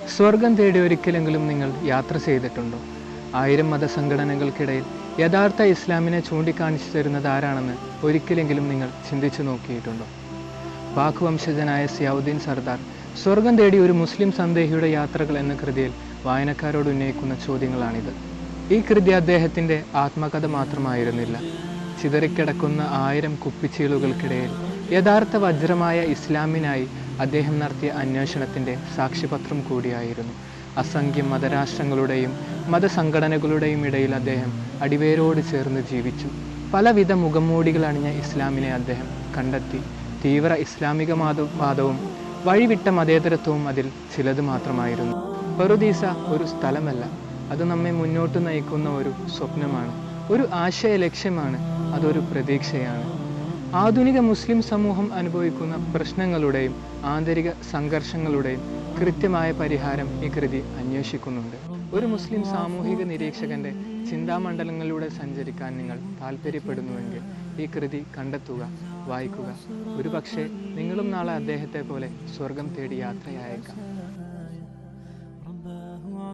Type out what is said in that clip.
സ്വർഗം തേടി ഒരിക്കലെങ്കിലും നിങ്ങൾ യാത്ര ചെയ്തിട്ടുണ്ടോ? 1000 മതസംഘടനകൾക്കിടയിൽ യഥാർത്ഥ ഇസ്ലാമിനെ ചൂണ്ടിക്കാണിച്ചു തരുന്നത് ആരാണെന്ന് ഒരിക്കലെങ്കിലും നിങ്ങൾ ചിന്തിച്ചു നോക്കിയിട്ടുണ്ടോ? പാക് വംശജനായ സിയാവുദ്ദീൻ സർദാർ സ്വർഗം തേടി ഒരു മുസ്ലിം സന്ദേഹിയുടെ യാത്രകൾ എന്ന കൃതിയിൽ വായനക്കാരോട് ഉന്നയിക്കുന്ന ചോദ്യങ്ങളാണിത്. ഈ കൃതി അദ്ദേഹത്തിൻ്റെ ആത്മകഥ മാത്രമായിരുന്നില്ല. ചിതറിക്കിടക്കുന്ന 1000 കുപ്പിച്ചീളുകൾക്കിടയിൽ യഥാർത്ഥ വജ്രമായ ഇസ്ലാമിനായി അദ്ദേഹം നടത്തിയ അന്വേഷണത്തിൻ്റെ സാക്ഷ്യപത്രം കൂടിയായിരുന്നു. അസംഖ്യം മതരാഷ്ട്രങ്ങളുടെയും മതസംഘടനകളുടെയും ഇടയിൽ അദ്ദേഹം അടിവേരോട് ചേർന്ന് ജീവിച്ചു. പലവിധ മുഖംമൂടികൾ അണിഞ്ഞ ഇസ്ലാമിനെ അദ്ദേഹം കണ്ടെത്തി. തീവ്ര ഇസ്ലാമിക വാദവും വഴിവിട്ട മതേതരത്വവും അതിൽ ചിലത് മാത്രമായിരുന്നു. പറുദീസ ഒരു സ്ഥലമല്ല, അത് നമ്മെ മുന്നോട്ട് നയിക്കുന്ന ഒരു സ്വപ്നമാണ്, ഒരു ആശയ ലക്ഷ്യമാണ്, അതൊരു പ്രതീക്ഷയാണ്. ആധുനിക മുസ്ലിം സമൂഹം അനുഭവിക്കുന്ന പ്രശ്നങ്ങളുടെയും ആന്തരിക സംഘർഷങ്ങളുടെയും കൃത്യമായ പരിഹാരം ഈ കൃതി അന്വേഷിക്കുന്നുണ്ട്. ഒരു മുസ്ലിം സാമൂഹിക നിരീക്ഷകന്റെ ചിന്താമണ്ഡലങ്ങളിലൂടെ സഞ്ചരിക്കാൻ നിങ്ങൾ താല്പര്യപ്പെടുന്നുവെങ്കിൽ ഈ കൃതി കണ്ടെത്തുക, വായിക്കുക. ഒരുപക്ഷെ നിങ്ങളും നാളെ അദ്ദേഹത്തെ പോലെ സ്വർഗം തേടി യാത്രയായേക്കാം.